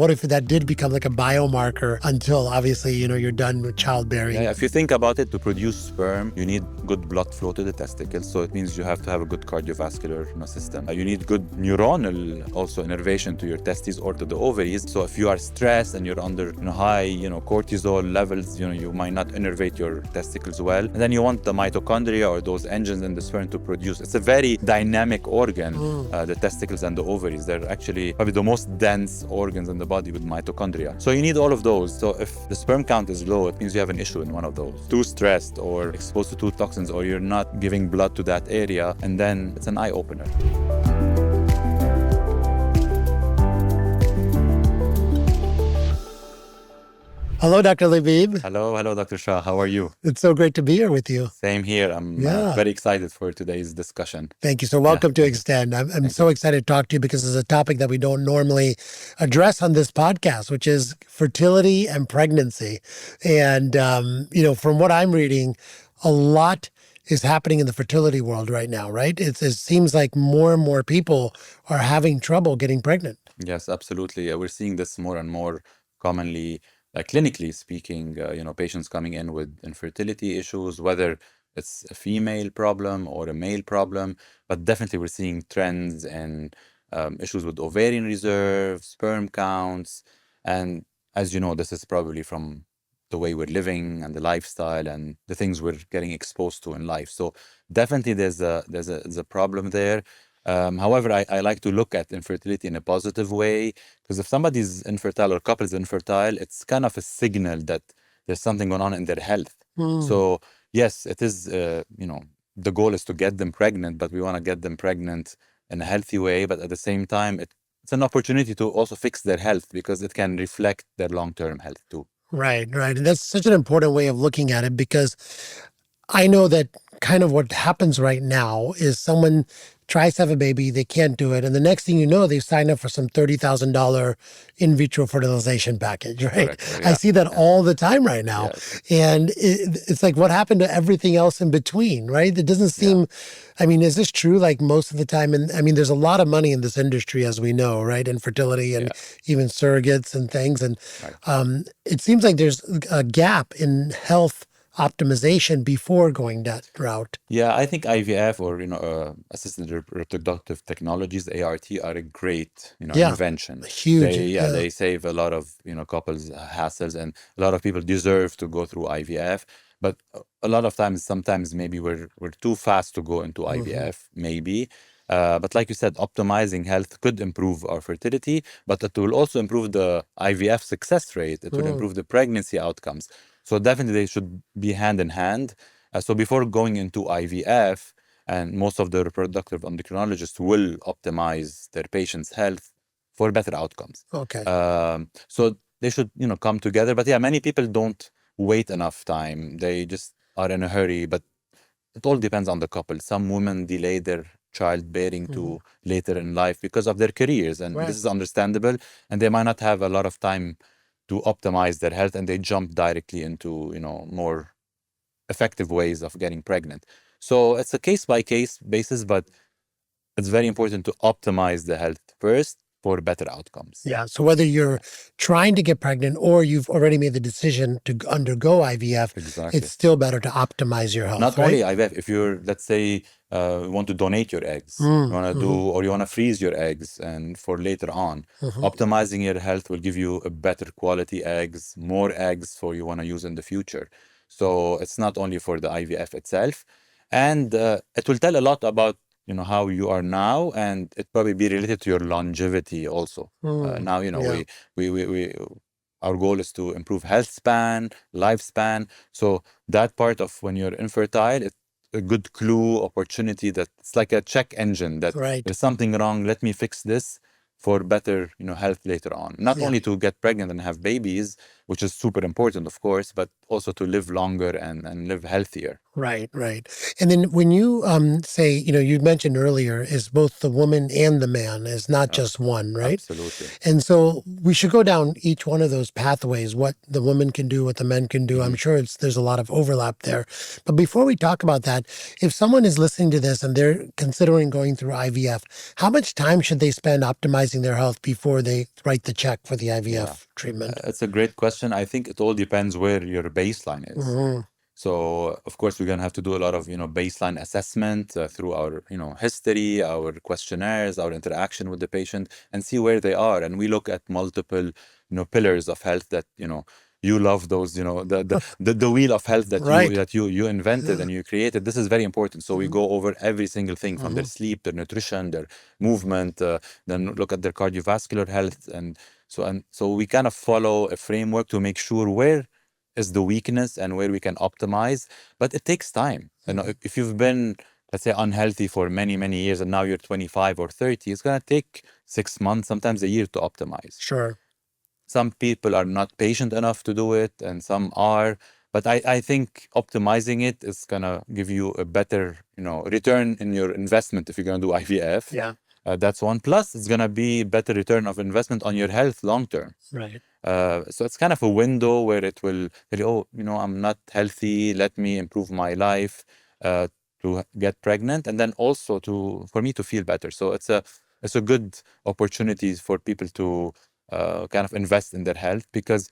What if that did become like a biomarker until obviously, you're done with childbearing? Yeah, if you think about it, to produce sperm, you need good blood flow to the testicles. So it means you have to have a good cardiovascular system. You need good neuronal also innervation to your testes or to the ovaries. So if you are stressed and you're under high cortisol levels, you might not innervate your testicles well. And then you want the mitochondria or those engines in the sperm to produce. It's a very dynamic organ, the testicles and the ovaries. They're actually probably the most dense organs in the body with mitochondria. So you need all of those. So if the sperm count is low, it means you have an issue in one of those. Too stressed or exposed to too toxins, or you're not giving blood to that area, and then it's an eye-opener. Hello, Dr. Labib. Hello, Dr. Shah. How are you? It's so great to be here with you. Same here. I'm very excited for today's discussion. Thank you. So welcome to Extend. I'm so excited to talk to you because it's a topic that we don't normally address on this podcast, which is fertility and pregnancy. And, from what I'm reading, a lot is happening in the fertility world right now, right? It seems like more and more people are having trouble getting pregnant. Yes, absolutely. We're seeing this more and more commonly. Clinically speaking, patients coming in with infertility issues, whether it's a female problem or a male problem, but definitely we're seeing trends and issues with ovarian reserve, sperm counts, and as you know, this is probably from the way we're living and the lifestyle and the things we're getting exposed to in life. So definitely there's a problem there. However, I like to look at infertility in a positive way, because if somebody's infertile or couple is infertile, it's kind of a signal that there's something going on in their health. So yes, it is, the goal is to get them pregnant, but we want to get them pregnant in a healthy way. But at the same time, it's an opportunity to also fix their health, because it can reflect their long-term health too. Right. And that's such an important way of looking at it, because I know that kind of what happens right now is someone tries to have a baby, they can't do it, and the next thing you know, they sign up for some $30,000 in vitro fertilization package, right? Correct. I see that all the time right now. Yes. And it's like, what happened to everything else in between, right? It doesn't seem, is this true? Like most of the time, and there's a lot of money in this industry, as we know, right? Infertility and even surrogates and things. And it seems like there's a gap in health optimization before going that route. Yeah, I think IVF or assisted reproductive technologies, ART, are a great invention. Huge. They save a lot of couples hassles, and a lot of people deserve to go through IVF. But a lot of times, sometimes maybe we're too fast to go into IVF, maybe. But like you said, optimizing health could improve our fertility, but it will also improve the IVF success rate. It will improve the pregnancy outcomes. So definitely they should be hand in hand. So before going into IVF, and most of the reproductive endocrinologists will optimize their patients' health for better outcomes. Okay. So they should, come together. But many people don't wait enough time. They just are in a hurry, but it all depends on the couple. Some women delay their childbearing to later in life because of their careers, and this is understandable, and they might not have a lot of time to optimize their health, and they jump directly into more effective ways of getting pregnant. So it's a case-by-case basis, but it's very important to optimize the health first for better outcomes. Yeah. So whether you're trying to get pregnant or you've already made the decision to undergo IVF, it's still better to optimize your health. Not only IVF, if you're, let's say, you want to donate your eggs, you want to or you want to freeze your eggs and for later on, optimizing your health will give you a better quality eggs, more eggs for you want to use in the future. So it's not only for the IVF itself, and it will tell a lot about how you are now, and it probably be related to your longevity also. Now we our goal is to improve health span, lifespan. So that part of when you're infertile, it's a good clue, opportunity, that it's like a check engine that there's something wrong. Let me fix this for better health later on. Not only to get pregnant and have babies, which is super important, of course, but also to live longer and live healthier. Right, right. And then when you say, you mentioned earlier, is both the woman and the man, is not just one, right? Absolutely. And so we should go down each one of those pathways, what the women can do, what the men can do. I'm sure there's a lot of overlap there. But before we talk about that, if someone is listening to this and they're considering going through IVF, how much time should they spend optimizing their health before they write the check for the IVF treatment? It's a great question. I think it all depends where your baseline is. Mm-hmm. So, of course, we're going to have to do a lot of, baseline assessment through our, history, our questionnaires, our interaction with the patient, and see where they are. And we look at multiple, pillars of health that, you love those, the wheel of health that Right. you invented and you created. This is very important. So we go over every single thing from their sleep, their nutrition, their movement, then look at their cardiovascular health. And so we kind of follow a framework to make sure where is the weakness and where we can optimize, but it takes time. If you've been, let's say, unhealthy for many, many years and now you're 25 or 30, it's going to take 6 months, sometimes a year to optimize. Sure. Some people are not patient enough to do it and some are, but I think optimizing it is going to give you a better, return in your investment if you're going to do IVF. Yeah. That's one. Plus, it's going to be better return of investment on your health long term. Right. So it's kind of a window where it will tell you, I'm not healthy. Let me improve my life to get pregnant, and then also for me to feel better. So it's a good opportunity for people to kind of invest in their health, because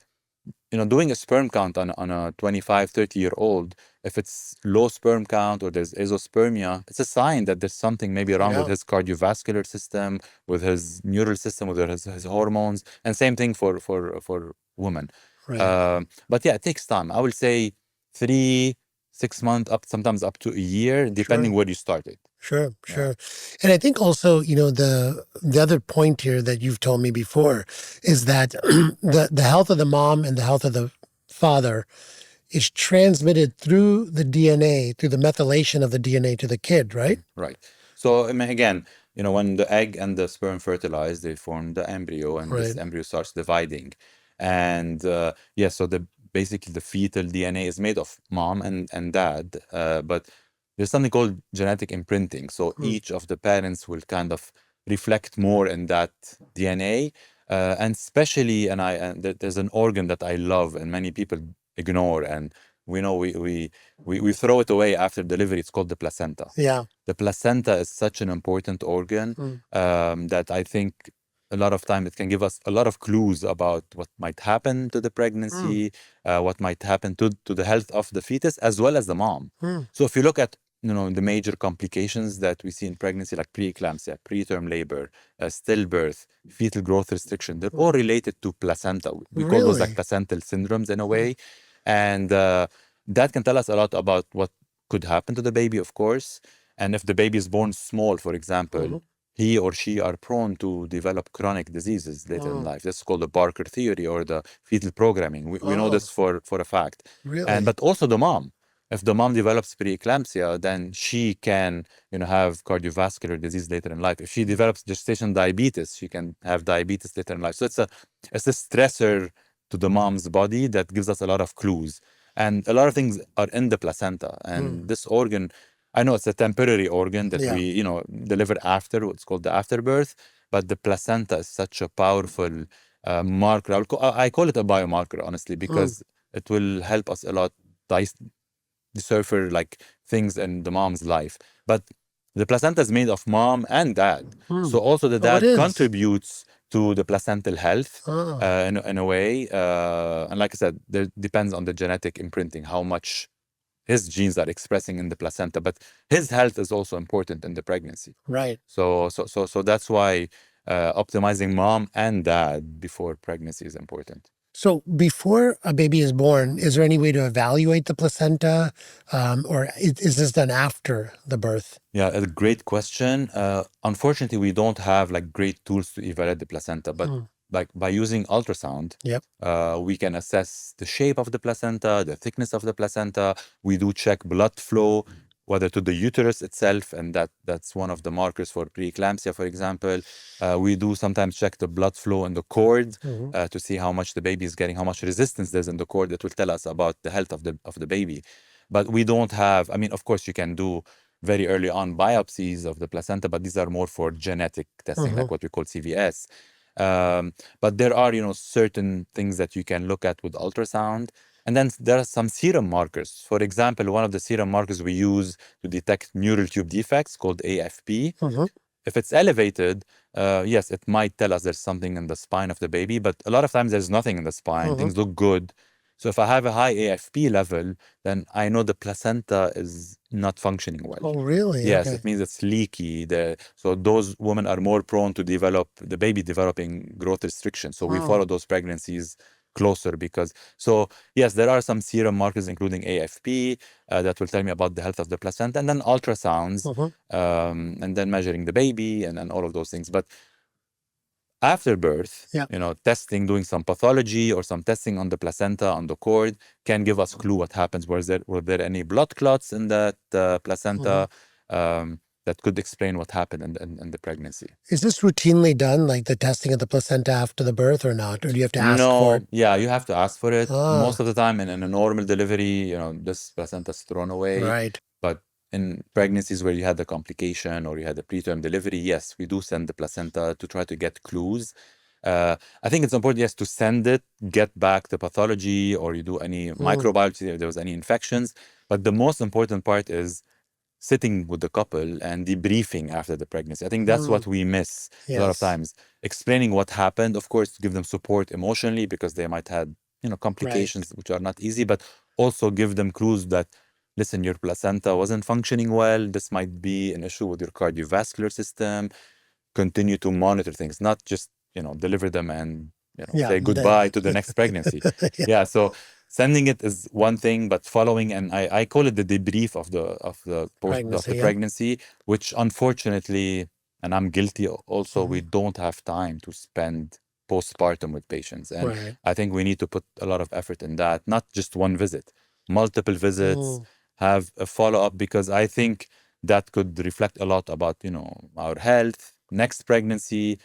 doing a sperm count on a 25, 30-year-old, if it's low sperm count or there's azoospermia, it's a sign that there's something maybe wrong with his cardiovascular system, with his neural system, with his hormones, and same thing for women. Right. But yeah, it takes time. I will say 3, 6 months, sometimes up to a year, depending where you started. Sure. And I think also, the other point here that you've told me before is that the health of the mom and the health of the father is transmitted through the DNA, through the methylation of the DNA to the kid, right? Right. So, I mean, again, when the egg and the sperm fertilize, they form the embryo, and this embryo starts dividing. And so basically the fetal DNA is made of mom and dad, but there's something called genetic imprinting. So each of the parents will kind of reflect more in that DNA. And especially, there's an organ that I love and many people ignore, and we know we throw it away after delivery. It's called the placenta. Yeah. The placenta is such an important organ that I think a lot of time it can give us a lot of clues about what might happen to the pregnancy, what might happen to the health of the fetus as well as the mom. So if you look at the major complications that we see in pregnancy, like preeclampsia, preterm labor, stillbirth, fetal growth restriction, they're all related to placenta. We call those like placental syndromes in a way. And that can tell us a lot about what could happen to the baby, of course. And if the baby is born small, for example, he or she are prone to develop chronic diseases later in life. That's called the Barker theory or the fetal programming. We know this for a fact. Really? But also the mom. If the mom develops preeclampsia, then she can, have cardiovascular disease later in life. If she develops gestational diabetes, she can have diabetes later in life. So it's a stressor to the mom's body that gives us a lot of clues. And a lot of things are in the placenta. And this organ, I know it's a temporary organ that we, deliver after, what's called the afterbirth, but the placenta is such a powerful marker. I call it a biomarker, honestly, because it will help us a lot decipher like things in the mom's life. But the placenta is made of mom and dad. So also the dad contributes to the placental health in a way. And like I said, there depends on the genetic imprinting, how much his genes are expressing in the placenta, but his health is also important in the pregnancy. Right. So that's why optimizing mom and dad before pregnancy is important. So before a baby is born, is there any way to evaluate the placenta, or is this done after the birth? Yeah, a great question. Unfortunately, we don't have like great tools to evaluate the placenta, but like by using ultrasound, we can assess the shape of the placenta, the thickness of the placenta. We do check blood flow. whether to the uterus itself, and that's one of the markers for preeclampsia, for example. We do sometimes check the blood flow in the cord to see how much the baby is getting, how much resistance there's in the cord. That will tell us about the health of the baby. But we don't have, I mean, of course, you can do very early on biopsies of the placenta, but these are more for genetic testing, like what we call CVS. But there are, certain things that you can look at with ultrasound. And then there are some serum markers. For example, one of the serum markers we use to detect neural tube defects called AFP. If it's elevated, yes, it might tell us there's something in the spine of the baby, but a lot of times there's nothing in the spine. Things look good. So if I have a high AFP level, then I know the placenta is not functioning well. Oh, really? Yes, Okay. it means it's leaky. So those women are more prone to the baby developing growth restrictions. So we follow those pregnancies closer so yes, there are some serum markers, including AFP, that will tell me about the health of the placenta, and then ultrasounds, and then measuring the baby, and then all of those things. But after birth, testing, doing some pathology or some testing on the placenta, on the cord, can give us clue what happens. Were there any blood clots in that placenta that could explain what happened in the pregnancy? Is this routinely done, like the testing of the placenta after the birth, or not? Or do you have to ask for it? Yeah, you have to ask for it. Most of the time in a normal delivery, this placenta is thrown away. Right. But in pregnancies where you had the complication or you had a preterm delivery, yes, we do send the placenta to try to get clues. I think it's important, yes, to send it, get back the pathology, or you do any microbiopsy if there was any infections. But the most important part is sitting with the couple and debriefing after the pregnancy. I think that's what we miss a lot of times. Explaining what happened, of course, to give them support emotionally, because they might have, complications which are not easy, but also give them clues that, listen, your placenta wasn't functioning well. This might be an issue with your cardiovascular system. Continue to monitor things, not just, deliver them and, say goodbye to the next pregnancy. So sending it is one thing, but following, and I call it the debrief of the pregnancy, which unfortunately, and I'm guilty also, we don't have time to spend postpartum with patients. And I think we need to put a lot of effort in that, not just one visit, multiple visits, have a follow-up, because I think that could reflect a lot about, our health, next pregnancy,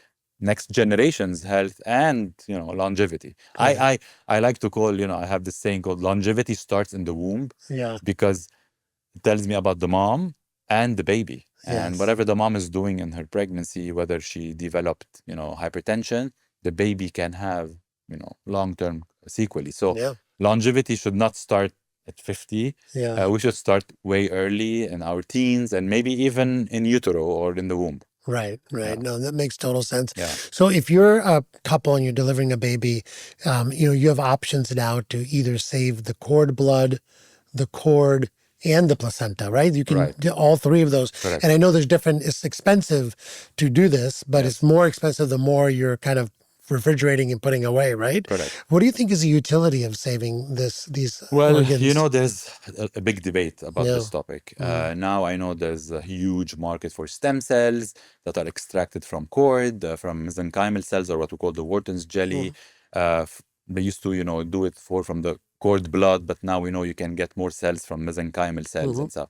next generation's health, and longevity. I like to call, I have this saying called longevity starts in the womb, because it tells me about the mom and the baby, and whatever the mom is doing in her pregnancy, whether she developed hypertension, the baby can have long-term sequelae. So longevity should not start at 50. We should start way early in our teens, and maybe even in utero or in the womb. Right. No, that makes total sense. Yeah. So if you're a couple and you're delivering a baby, you have options now to either save the cord blood, the cord, and the placenta, right? You can do all three of those. Correct. And I know it's expensive to do this, but it's more expensive the more you're kind of refrigerating and putting away, right? Correct. What do you think is the utility of saving these organs? There's a big debate about this topic. Now I know there's a huge market for stem cells that are extracted from cord, from mesenchymal cells, or what we call the Wharton's jelly. They used to, do it from the cord blood, but now we know you can get more cells from mesenchymal cells and stuff.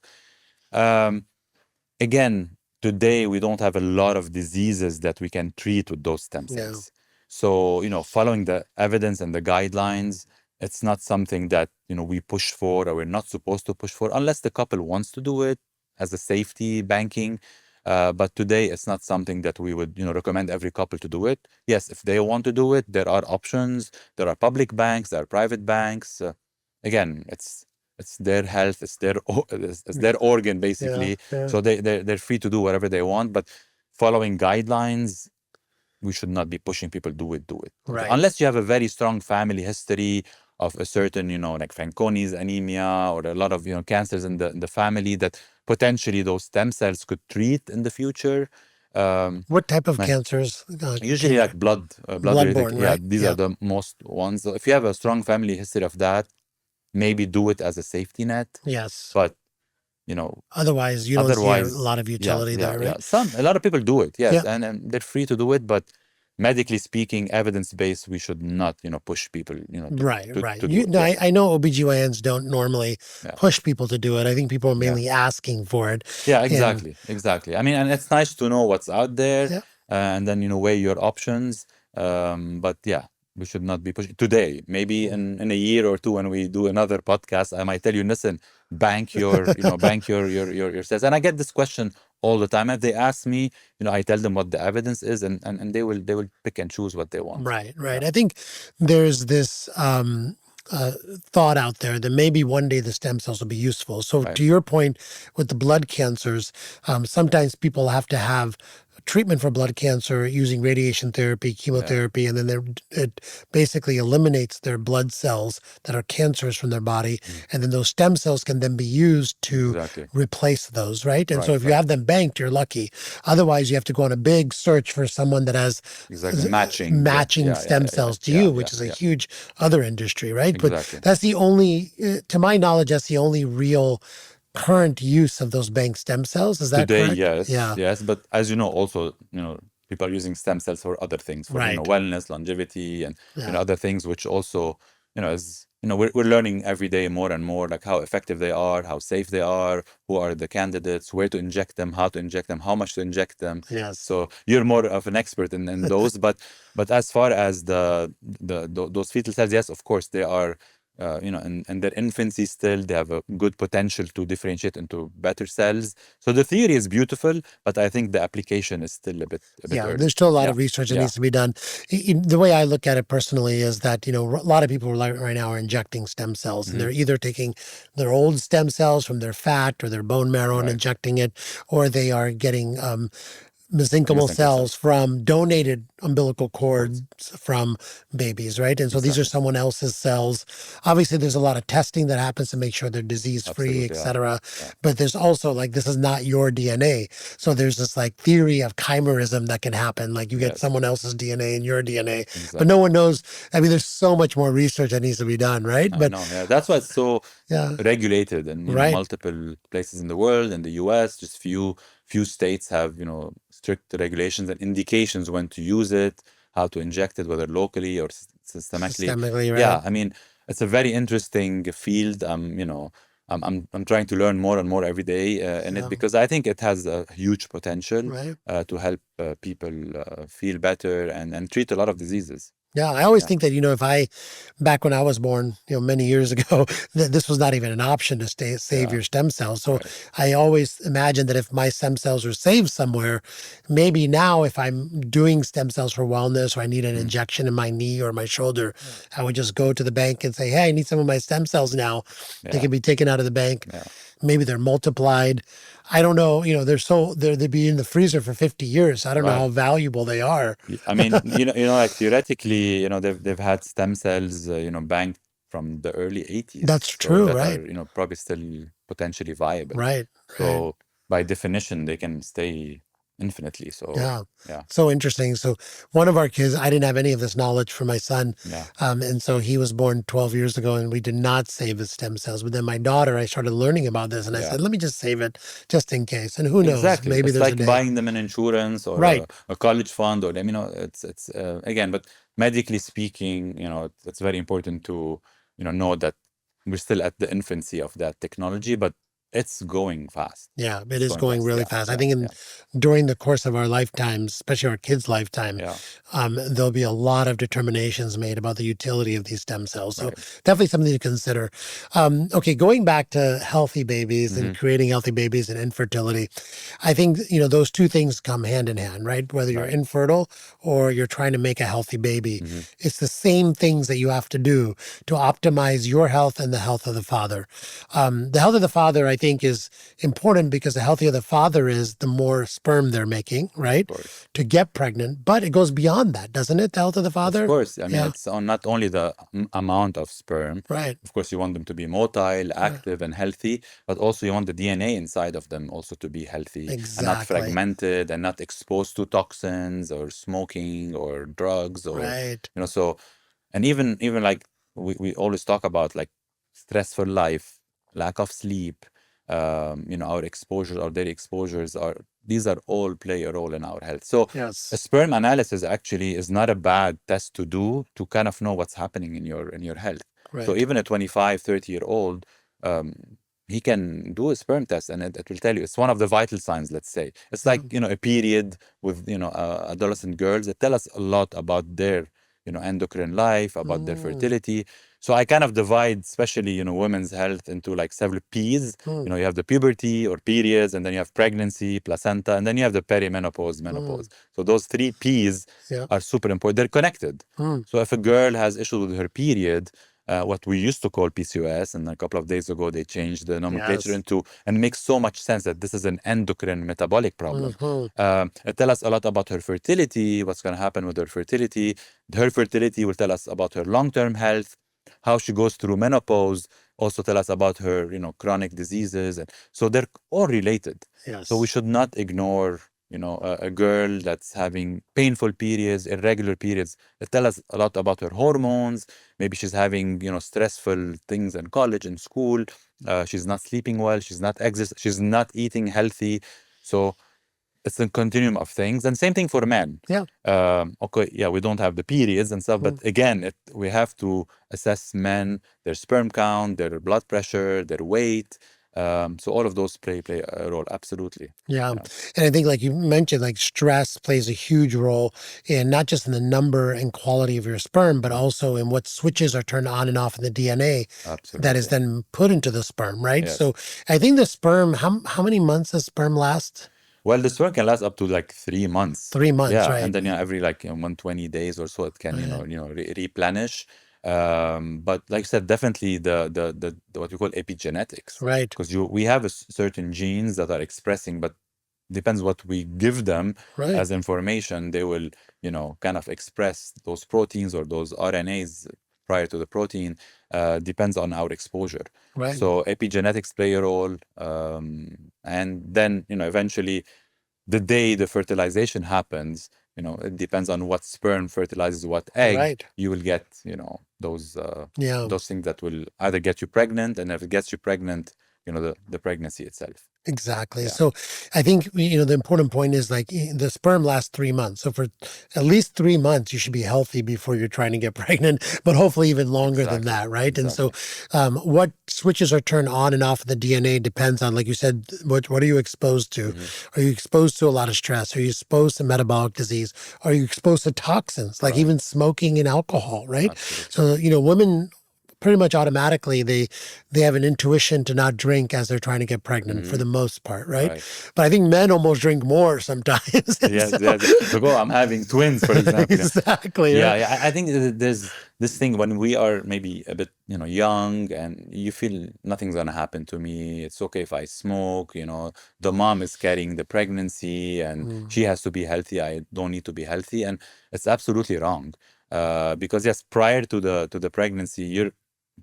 Again, today we don't have a lot of diseases that we can treat with those stem cells. So, following the evidence and the guidelines, it's not something that, we push for, or we're not supposed to push for, unless the couple wants to do it as a safety banking. But today, it's not something that we would, recommend every couple to do it. Yes, if they want to do it, there are options. There are public banks, there are private banks. Again, it's their health, it's their organ, basically. So they're free to do whatever they want. But following guidelines, we should not be pushing people do it. Right. Unless you have a very strong family history of a certain, like Fanconi's anemia, or a lot of, cancers in the family that potentially those stem cells could treat in the future. What type of cancers? Usually like bloodborne, right? These are the most ones. So if you have a strong family history of that, maybe do it as a safety net. Yes. But, otherwise see a lot of utility there, right? A lot of people do it, yes, and they're free to do it, but medically speaking, evidence-based, we should not, push people, Right, to, right. to do it. No, Yeah, I know OB-GYNs don't normally yeah, push people to do it. I think people are yeah. mainly asking for it. Yeah, And exactly. I mean, and it's nice to know what's out there, yeah, and then weigh your options. But yeah, we should not be pushing today. Maybe in a year or two, when we do another podcast, I might tell you, listen, bank your, bank your sales. And I get this question all the time. If they ask me, I tell them what the evidence is, and they will pick and choose what they want. right, right. Yeah, I think there's this thought out there that maybe one day the stem cells will be useful. So right. to your point with the blood cancers, sometimes people have to have treatment for blood cancer using radiation therapy, Yeah, chemotherapy, and then it basically eliminates their blood cells that are cancerous from their body. And then those stem cells can then be used to exactly. replace those, right? And so Right, if you right. have them banked, you're lucky. Otherwise, you have to go on a big search for someone that has Exactly. Matching. matching Yeah, yeah, stem yeah, cells to yeah, you, yeah, which is a yeah. huge other industry, right? But Exactly. that's the only, to my knowledge, that's the only real current use of those bank stem cells. Is that Today, correct? yes, Yeah. yes, but as you know, also, people are using stem cells for other things, for Right. wellness, longevity, and Yeah. other things, which also, as we're learning every day more and more, like how effective they are, how safe they are, who are the candidates, where to inject them, how to inject them, how much to inject them. Yes. So you're more of an expert in those, but as far as those fetal cells, yes, of course, they are. In their infancy still, they have a good potential to differentiate into better cells. So the theory is beautiful, but I think the application is still a bit Yeah, early. there's still a lot Yeah, of research that yeah, needs to be done. The way I look at it personally is that, a lot of people right now are injecting stem cells, and they're either taking their old stem cells from their fat or their bone marrow and right. injecting it, or they are getting mesenchymal Mesenchymal cells cells. from donated umbilical Of course. cords from babies, right? And so these are Exactly. someone else's cells. Obviously, there's a lot of testing that happens to make sure they're disease-free, et Absolutely. Yeah. cetera. Yeah. But there's also this is not your DNA. So there's this theory of chimerism that can happen. Like you get Yes. someone else's DNA in your DNA, Exactly. but no one knows. I mean, there's so much more research that needs to be done, right? I But know. Yeah, that's why it's so yeah, regulated in right. multiple places in the world. In the U.S., just few states have strict regulations and indications when to use it, how to inject it, whether locally or systemically. Systemically, right? Yeah, I mean, it's a very interesting field. I'm trying to learn more and more every day in it, because I think it has a huge potential Right. to help people feel better and treat a lot of diseases. Yeah, I always Yeah. think that, back when I was born, many years ago, this was not even an option to save Yeah. your stem cells. So Right. I always imagine that if my stem cells are saved somewhere, maybe now if I'm doing stem cells for wellness, or I need an injection in my knee or my shoulder, I would just go to the bank and say, hey, I need some of my stem cells now. They Yeah. can be taken out of the bank. Yeah. Maybe they're multiplied. I don't know. They'd be in the freezer for 50 years. I don't know Right. how valuable they are. I mean, like theoretically, they've had stem cells, banked from the early 80s. That's So true, that right? are, probably still potentially viable. Right. So by definition, they can stay infinitely. So Yeah. yeah, So interesting. So one of our kids, I didn't have any of this knowledge for my son. yeah, And so he was born 12 years ago and we did not save his stem cells. But then my daughter, I started learning about this and I yeah. said, let me just save it just in case. And who knows, Exactly. maybe It's there's like a day. buying them an insurance or Right. a college fund, or it's again, but medically speaking, it's very important to know that we're still at the infancy of that technology, but it's going fast. Yeah, it It's is going really Yeah, fast. I yeah, think yeah, during the course of our lifetimes, especially our kids' lifetime, yeah. there'll be a lot of determinations made about the utility of these stem cells. So Right. definitely something to consider. Okay, going back to healthy babies and Mhm. creating healthy babies and infertility, I think, those two things come hand in hand, right? Whether you're Right. infertile or you're trying to make a healthy baby, Mhm. it's the same things that you have to do to optimize your health and the health of the father. The health of the father, I think, is important because the healthier the father is, the more sperm they're making, right? Of course. To get pregnant. But it goes beyond that, doesn't it? The health of the father? Of course. I mean, Yeah. it's on not only the amount of sperm. Right. Of course, you want them to be motile, active, and healthy, but also you want the DNA inside of them also to be healthy and not Exactly. fragmented and not exposed to toxins or smoking or drugs or Right. so. And even like we always talk about, like stressful life, lack of sleep, our exposures, our daily exposures these are all play a role in our health. So a Yes. sperm analysis actually is not a bad test to do to kind of know what's happening in your health. So Right. even a 25, 30-year-old, um, he can do a sperm test, and it will tell you. It's one of the vital signs, let's say. It's like, a period with, adolescent girls. It tell us a lot about their, endocrine life, about their fertility. So I kind of divide, especially, women's health into like several P's. You have the puberty or periods, and then you have pregnancy, placenta, and then you have the perimenopause, menopause. So those three P's Yeah. are super important. They're connected. So if a girl has issues with her period, what we used to call PCOS, and a couple of days ago they changed the nomenclature into, and it makes so much sense that this is an endocrine metabolic problem. It tells us a lot about her fertility, what's going to happen with her fertility. Her fertility will tell us about her long-term health, how she goes through menopause, also tell us about her, chronic diseases. And so they're all related. Yes. So we should not ignore, a girl that's having painful periods, irregular periods. They tell us a lot about her hormones. Maybe she's having, stressful things in college and school. She's not sleeping well. She's not eating healthy. So it's a continuum of things. And same thing for men. Yeah. Okay, yeah, we don't have the periods and stuff, but again, we have to assess men, their sperm count, their blood pressure, their weight. So all of those play a role, absolutely. Yeah. And I think, like you mentioned, like stress plays a huge role in not just in the number and quality of your sperm, but also in what switches are turned on and off in the DNA that is then put into the sperm, right? Yes. So I think the sperm, how many months does sperm last? Well, the sperm can last up to like 3 months. 3 months, Yeah, right? and then every like 120 days or so, it can replenish. But like I said, definitely the what we call epigenetics, Right. because we have certain genes that are expressing, but depends what we give them as information, they will kind of express those proteins or those RNAs prior to the protein. Depends on our exposure. Right. So epigenetics play a role, and then eventually the day the fertilization happens, it depends on what sperm fertilizes what egg. Right. You will get those Yeah. those things that will either get you pregnant, and if it gets you pregnant, the pregnancy itself. Exactly. Yeah. So I think, the important point is like the sperm lasts 3 months. So for at least 3 months, you should be healthy before you're trying to get pregnant, but hopefully even longer than that, right? And so what switches are turned on and off of the DNA depends on, like you said, what are you exposed to? Are you exposed to a lot of stress? Are you exposed to metabolic disease? Are you exposed to toxins, like even smoking and alcohol, right? Absolutely. So, women pretty much automatically they have an intuition to not drink as they're trying to get pregnant for the most part, right? But I think men almost drink more sometimes. Yes. Look, I'm having twins, for example. Exactly. Yeah. I think there's this thing when we are maybe a bit, young, and you feel nothing's gonna happen to me. It's okay if I smoke. The mom is carrying the pregnancy, and she has to be healthy. I don't need to be healthy, and it's absolutely wrong. Because yes, prior to the pregnancy, you're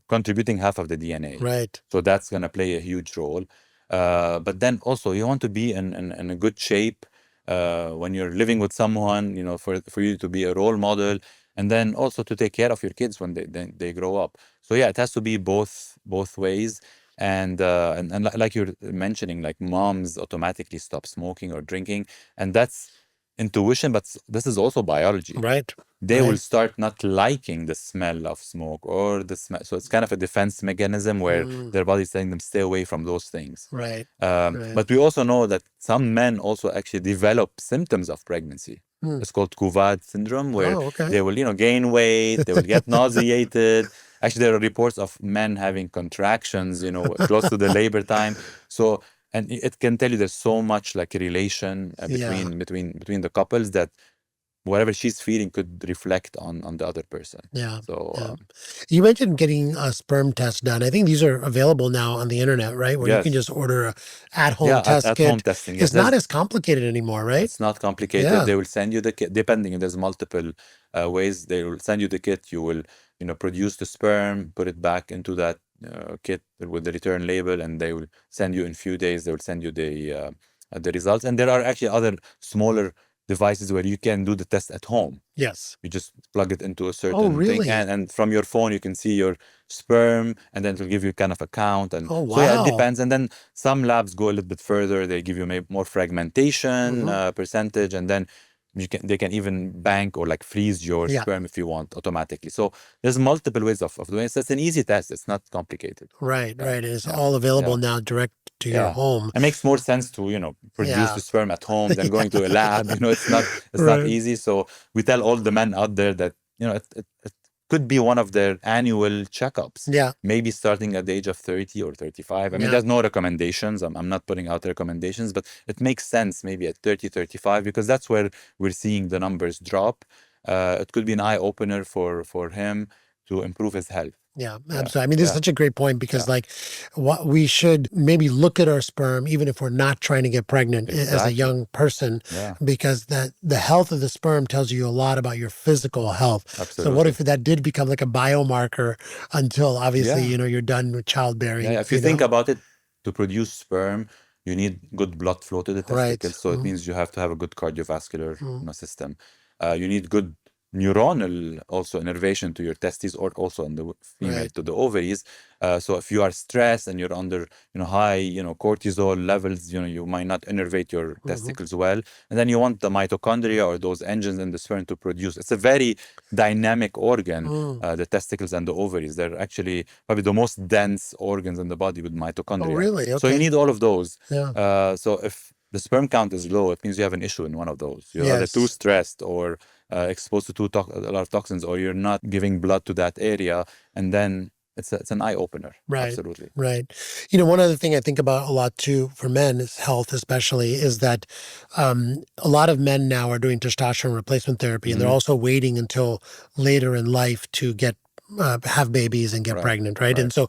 contributing half of the DNA. Right. So that's going to play a huge role. But then also you want to be in a good shape when you're living with someone, for you to be a role model, and then also to take care of your kids when they grow up. So yeah, it has to be both ways. And like you're mentioning, like moms automatically stop smoking or drinking, and that's intuition, but this is also biology. Right. They will start not liking the smell of smoke or the smell. So it's kind of a defense mechanism where their body's telling them stay away from those things. Right. But we also know that some men also actually develop symptoms of pregnancy. It's called Kuvad syndrome, where they will, gain weight, they will get nauseated. Actually, there are reports of men having contractions, close to the labor time. So, and it can tell you there's so much like a relation between the couples that whatever she's feeling could reflect on the other person. Yeah. So you mentioned getting a sperm test done. I think these are available now on the internet, right? Where you can just order a at-home test kit. At-home testing. Yes. It's not as complicated anymore, right? It's not complicated. Yeah. They will send you the kit, depending. There's multiple ways. They will send you the kit. You will, produce the sperm, put it back into that kit with the return label, and they will send you in few days. They will send you the results. And there are actually other smaller devices where you can do the test at home. Yes. You just plug it into a certain really? thing, and from your phone you can see your sperm, and then it'll give you kind of a count. And Oh, so yeah, it wow. depends. And then some labs go a little bit further. They give you maybe more fragmentation percentage, and then they can even bank or like freeze your Yeah. sperm if you want automatically. So there's multiple ways of doing it. So it's an easy test. It's not complicated. Right. Yeah. Right. It's Yeah. all available Yeah. now direct to your Yeah. home. It makes more sense to, produce Yeah. the sperm at home than going to a lab. It's not Right. easy. So we tell all the men out there that, it could be one of their annual checkups. Yeah. Maybe starting at the age of 30 or 35. I mean, Yeah. there's no recommendations. I'm not putting out recommendations, but it makes sense maybe at 30, 35, because that's where we're seeing the numbers drop. It could be an eye opener for him to improve his health. Yeah, absolutely. I mean, this is such a great point because, like, what we should maybe look at our sperm, even if we're not trying to get pregnant as a young person, because the health of the sperm tells you a lot about your physical health. Absolutely. So, what if that did become like a biomarker until obviously you're done with childbearing? Yeah, if you think about it, to produce sperm, you need good blood flow to the testicles. So it means you have to have a good cardiovascular system. You need good neuronal also innervation to your testes, or also in the female to the ovaries. So if you are stressed and you're under high cortisol levels, you might not innervate your testicles well, and then you want the mitochondria or those engines in the sperm to produce. It's a very dynamic organ, the testicles and the ovaries. They're actually probably the most dense organs in the body with mitochondria. Oh, really? Okay. So you need all of those. Yeah. So if the sperm count is low, it means you have an issue in one of those. You're either too stressed or exposed to a lot of toxins, or you're not giving blood to that area, and then it's an eye opener. Right. Absolutely. Right. One other thing I think about a lot too for men, is health especially, is that a lot of men now are doing testosterone replacement therapy, and they're also waiting until later in life to get have babies and get pregnant, right? And so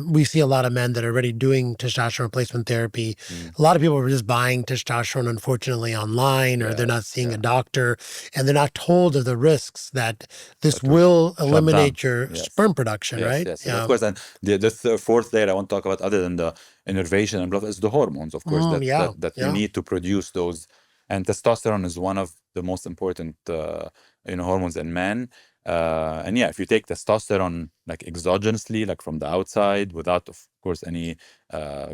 we see a lot of men that are already doing testosterone replacement therapy. A lot of people are just buying testosterone, unfortunately, online, or they're not seeing a doctor, and they're not told of the risks that this will eliminate your sperm production, right? Yes. Of course, and the fourth layer I want to talk about, other than the innervation and blood, is the hormones, of course, that you need to produce those. And testosterone is one of the most important hormones in men. And if you take testosterone like exogenously, like from the outside, without, of course, any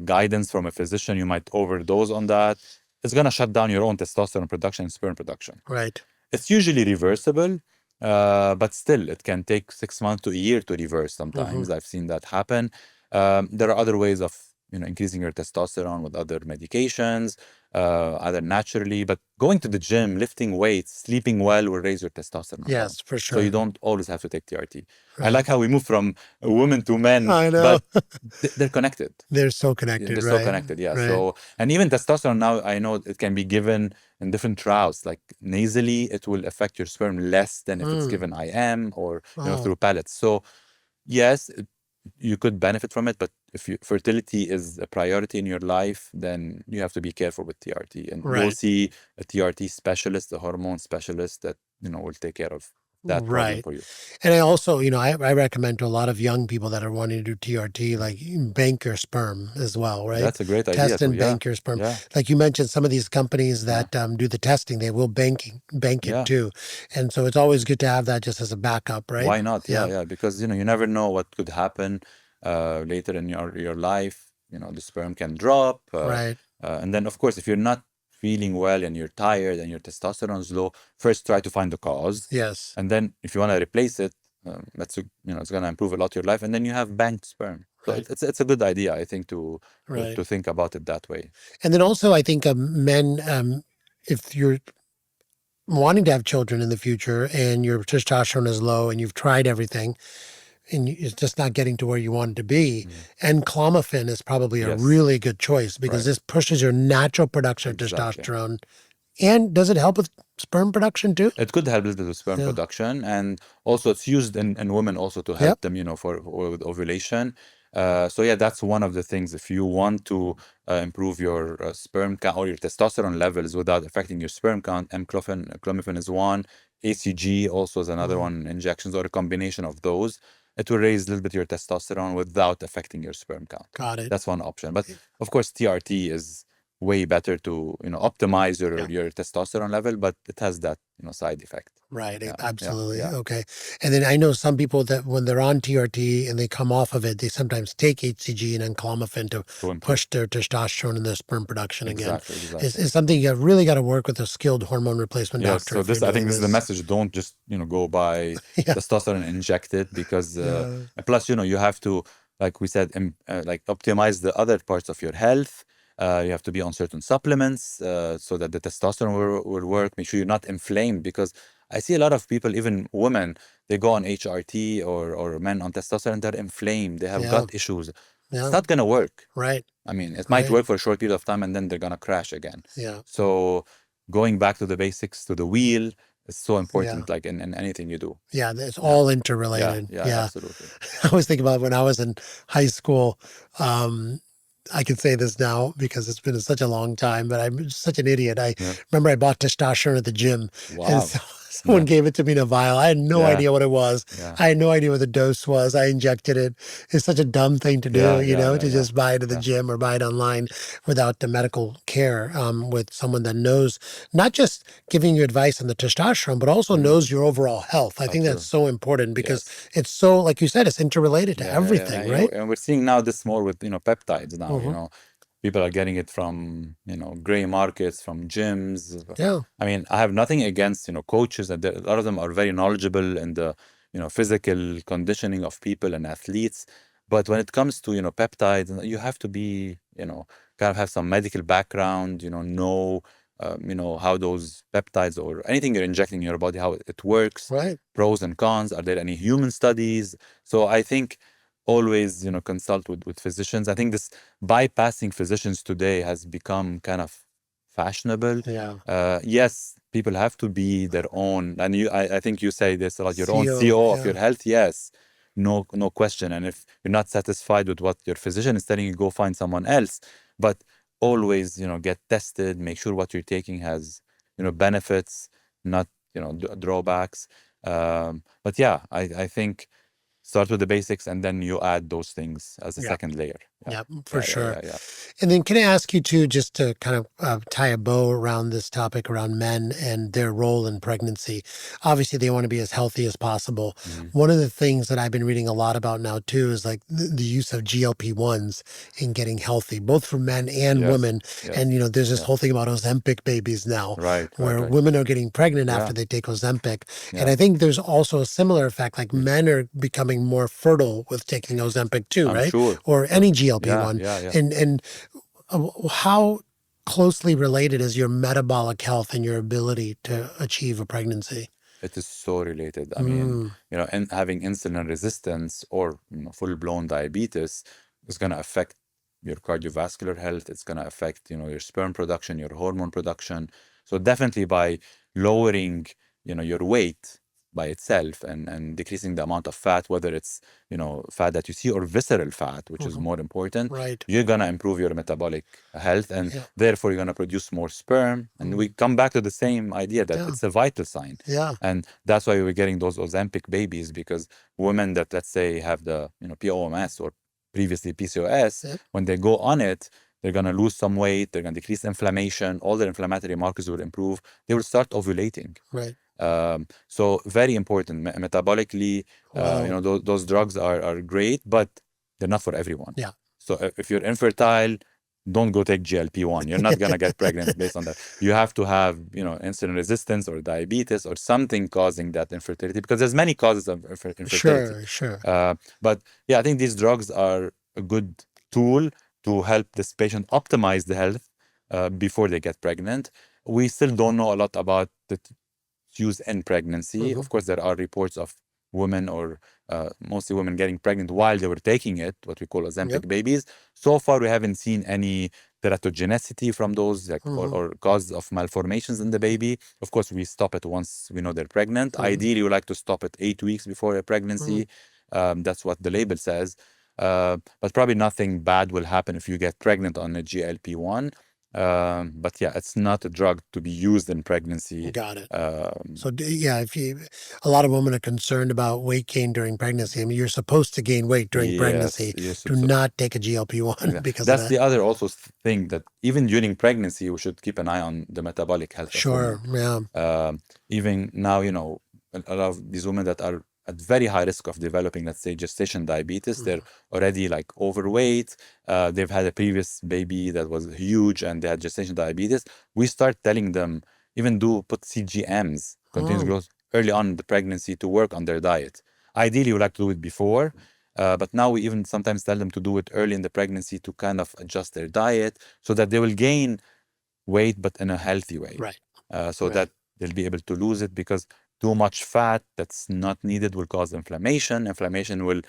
guidance from a physician, you might overdose on that. It's going to shut down your own testosterone production and sperm production. Right. It's usually reversible, but still, it can take 6 months to a year to reverse sometimes. I've seen that happen. There are other ways of increasing your testosterone with other medications, either naturally, but going to the gym, lifting weights, sleeping well will raise your testosterone. Yes, for sure. So you don't always have to take TRT. Right. I like how we move from women to men. I know. But they're connected. They're so connected. They're so connected, yeah. Right. So, and even testosterone now, I know it can be given in different routes. Like nasally, it will affect your sperm less than if it's given IM or through pellets. So yes, you could benefit from it, but if fertility is a priority in your life, then you have to be careful with TRT, and you'll see a TRT specialist, a hormone specialist that will take care of that problem for you. And I also, I recommend to a lot of young people that are wanting to do TRT, like bank your sperm as well, right? That's a great idea. Test and bank your sperm. Yeah. Like you mentioned, some of these companies that do the testing, they will bank it too. And so it's always good to have that just as a backup, right? Why not? Yeah. Because, you never know what could happen later in your life. The sperm can drop. Right. And then, of course, if you're not feeling well and you're tired and your testosterone is low, first try to find the cause. Yes. And then if you want to replace it, it's going to improve a lot your life. And then you have banked sperm. So it's a good idea, I think, to think about it that way. And then also, I think men, if you're wanting to have children in the future and your testosterone is low and you've tried everything, and it's just not getting to where you want it to be. And clomiphene is probably a really good choice because this pushes your natural production of testosterone. And does it help with sperm production too? It could help with sperm production, and also it's used in women also to help them, with ovulation. So that's one of the things. If you want to improve your sperm count or your testosterone levels without affecting your sperm count, clomiphene is one. ACG also is another one. Injections or a combination of those. It will raise a little bit your testosterone without affecting your sperm count. Got it. That's one option. But of course, TRT is way better to, optimize Yeah. your testosterone level, but it has that, side effect. Right. Yeah, Absolutely. yeah. Okay. And then I know some people that when they're on TRT and they come off of it, they sometimes take HCG and enclomiphene to To improve. push their testosterone and their sperm production again. Exactly. It's something you really got to work with a skilled hormone replacement Yes, doctor. so if you're this, I think doing this is the message. Don't just, go buy Yeah. testosterone injected, because Yeah. plus, you have to, like we said, like optimize the other parts of your health. You have to be on certain supplements so that the testosterone will work. Make sure you're not inflamed, because I see a lot of people, even women, they go on HRT, or men on testosterone, they're inflamed. They have Yeah. gut issues. It's Yeah. not going to work. Right. I mean, it might Right. work for a short period of time and then they're going to crash again. Yeah. So going back to the basics, to the wheel, is so important, Yeah. like in anything you do. Yeah. It's all interrelated. Yeah, absolutely. I always think about when I was in high school. I can say this now because it's been such a long time, but I'm such an idiot. I Yeah. remember I bought testosterone at the gym, and Wow. someone Yeah. gave it to me in a vial. I had no Yeah. idea what it was. Yeah. I had no idea what the dose was. I injected it. It's such a dumb thing to do, to just buy it at the gym or buy it online without the medical care with someone that knows, not just giving you advice on the testosterone, but also knows your overall health. I think that's so important because it's so, like you said, it's interrelated to everything, right? And we're seeing now this more with, peptides now, people are getting it from, gray markets, from gyms. Yeah. I mean, I have nothing against, coaches, and a lot of them are very knowledgeable in the, physical conditioning of people and athletes. But when it comes to, peptides, you have to be, kind of have some medical background, know, how those peptides or anything you're injecting in your body, how it works, Right. pros and cons. Are there any human studies? So I think always, consult with physicians. I think this bypassing physicians today has become kind of fashionable. Yeah. Yes, people have to be their own, and I think you say this a lot, your own CO, CEO of your health. Yes, no question. And if you're not satisfied with what your physician is telling you, go find someone else. But always, get tested, make sure what you're taking has, benefits, not, drawbacks. But yeah, I think start with the basics and then you add those things as a second layer. Yeah, for sure. Yeah. And then can I ask you too, just to kind of tie a bow around this topic around men and their role in pregnancy? Obviously, they want to be as healthy as possible. One of the things that I've been reading a lot about now too is like the use of GLP-1s in getting healthy, both for men and women. And, there's this whole thing about Ozempic babies now, where women are getting pregnant after they take Ozempic. And I think there's also a similar effect, like men are becoming more fertile with taking Ozempic too, I'm right? sure. Or any GLP-1. Yeah. And how closely related is your metabolic health and your ability to achieve a pregnancy? It is so related. I mean, and having insulin resistance or full-blown diabetes is going to affect your cardiovascular health. It's going to affect, your sperm production, your hormone production. So definitely by lowering, your weight by itself and decreasing the amount of fat, whether it's, fat that you see or visceral fat, which is more important, Right. you're going to improve your metabolic health, and therefore you're going to produce more sperm. And we come back to the same idea that it's a vital sign. Yeah. And that's why we're getting those Ozempic babies, because women that, let's say, have the, POMS or previously PCOS, when they go on it, they're going to lose some weight, they're going to decrease inflammation, all their inflammatory markers will improve, they will start ovulating. Right. So very important metabolically. Those drugs are great, but they're not for everyone. Yeah. So if you're infertile, don't go take GLP-1. You're not gonna get pregnant based on that. You have to have, insulin resistance or diabetes or something causing that infertility, because there's many causes of infertility. Sure. But yeah, I think these drugs are a good tool to help this patient optimize the health before they get pregnant. We still don't know a lot about the use in pregnancy. Of course, there are reports of women, or mostly women, getting pregnant while they were taking it, what we call Ozempic babies. So far, we haven't seen any teratogenicity from those, or cause of malformations in the baby. Of course, we stop it once we know they're pregnant. Ideally, we like to stop it 8 weeks before a pregnancy. That's what the label says. But probably nothing bad will happen if you get pregnant on a GLP-1. But yeah, it's not a drug to be used in pregnancy. Got it. Um, So a lot of women are concerned about weight gain during pregnancy. I mean, you're supposed to gain weight during pregnancy. yes, Do not take a GLP-1 because of that's that. the other also thing, that even during pregnancy, we should keep an eye on the metabolic health of women. Sure. Yeah. Even now, a lot of these women that are at very high risk of developing, let's say, gestation diabetes, they're already like overweight. They've had a previous baby that was huge and they had gestation diabetes. We start telling them, even put CGMs, continuous growth, early on in the pregnancy to work on their diet. Ideally, we like to do it before, but now we even sometimes tell them to do it early in the pregnancy to kind of adjust their diet so that they will gain weight, but in a healthy way. Right. So that they'll be able to lose it, because too much fat that's not needed will cause inflammation. Inflammation will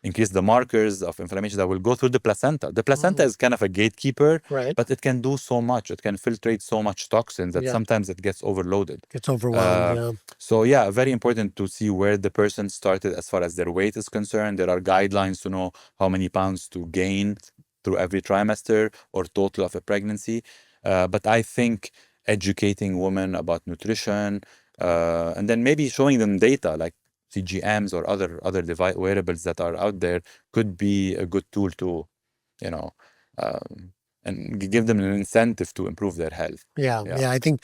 increase the markers of inflammation that will go through the placenta. The placenta is kind of a gatekeeper, but it can do so much. It can filtrate so much toxins that sometimes it gets overloaded. Gets overwhelmed. So yeah, very important to see where the person started as far as their weight is concerned. There are guidelines to know how many pounds to gain through every trimester or total of a pregnancy. But I think educating women about nutrition, and then maybe showing them data like CGMs or other device wearables that are out there could be a good tool to, and give them an incentive to improve their health. Yeah. I think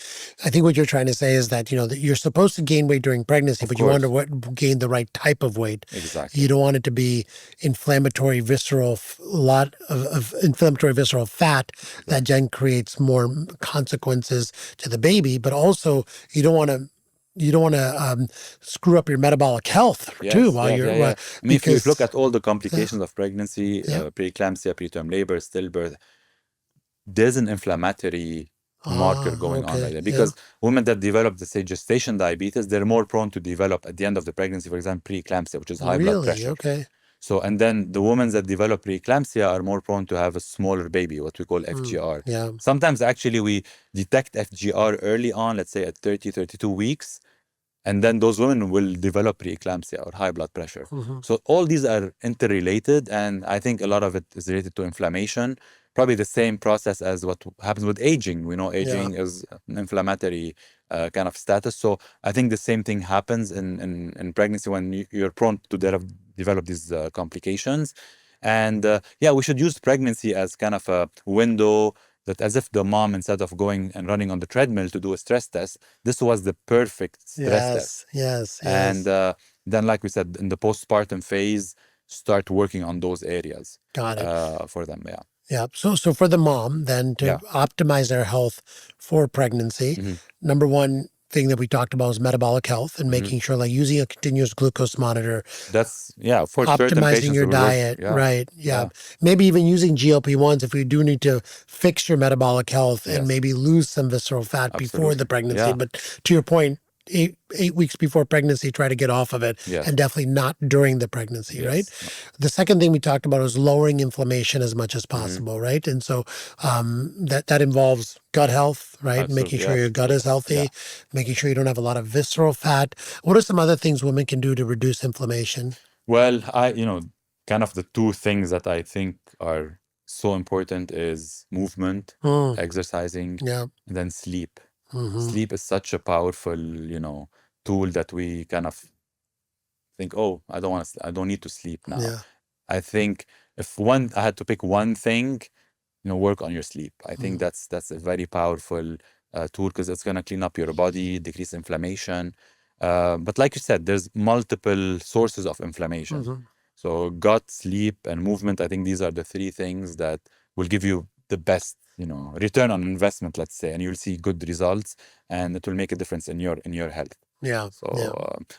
what you're trying to say is that that you're supposed to gain weight during pregnancy, but you want to gain the right type of weight. Exactly. You don't want it to be inflammatory visceral, lot of inflammatory visceral fat that then creates more consequences to the baby. But also, you don't want to screw up your metabolic health too while you're. I mean, if you look at all the complications of pregnancy, preeclampsia, preterm labor, stillbirth, there's an inflammatory marker going on right there, because women that develop, say, gestation diabetes, they're more prone to develop at the end of the pregnancy, for example, preeclampsia, which is high blood pressure. So, and then the women that develop preeclampsia are more prone to have a smaller baby, what we call FGR. Sometimes actually we detect FGR early on, let's say at 32 weeks, and then those women will develop preeclampsia or high blood pressure. So all these are interrelated, and I think a lot of it is related to inflammation. Probably the same process as what happens with aging. We know aging is an inflammatory kind of status. So I think the same thing happens in pregnancy when you're prone to develop these complications. And we should use pregnancy as kind of a window, that as if the mom, instead of going and running on the treadmill to do a stress test, this was the perfect stress test. Yes. And then, like we said, in the postpartum phase, start working on those areas. Got it. For them, Yeah. So for the mom, then, to optimize their health for pregnancy, number one thing that we talked about is metabolic health and making sure, like using a continuous glucose monitor. That's for optimizing your diet, right? Maybe even using GLP-1s if you do need to fix your metabolic health and maybe lose some visceral fat before the pregnancy. But to your point, 8 weeks before pregnancy, try to get off of it, and definitely not during the pregnancy, right? The second thing we talked about is lowering inflammation as much as possible, right? And so that involves gut health, right? Making sure your gut is healthy, making sure you don't have a lot of visceral fat. What are some other things women can do to reduce inflammation? Well, kind of the two things that I think are so important is movement, exercising, and then sleep. Sleep is such a powerful, tool that we kind of think, oh, I don't need to sleep now. I think if I had to pick one thing, work on your sleep. I think that's a very powerful tool, because it's going to clean up your body, decrease inflammation. But like you said, there's multiple sources of inflammation. So gut, sleep, and movement, I think these are the three things that will give you the best return on investment, let's say, and you'll see good results, and it will make a difference in your health.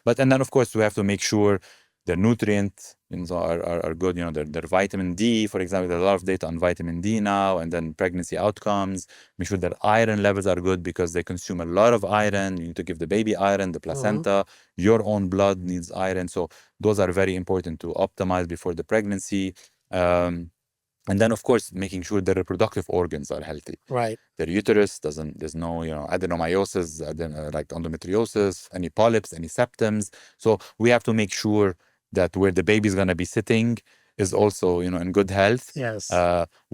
But and then of course we have to make sure the nutrients are good. Their vitamin D, for example, there's a lot of data on vitamin D now, and then pregnancy outcomes. Make sure that iron levels are good, because they consume a lot of iron. You need to give the baby iron, the placenta, your own blood needs iron. So those are very important to optimize before the pregnancy. And then, of course, making sure the reproductive organs are healthy. Right. Their uterus there's no, adenomyosis, like endometriosis, any polyps, any septums. So we have to make sure that where the baby is going to be sitting is also, in good health. Yes.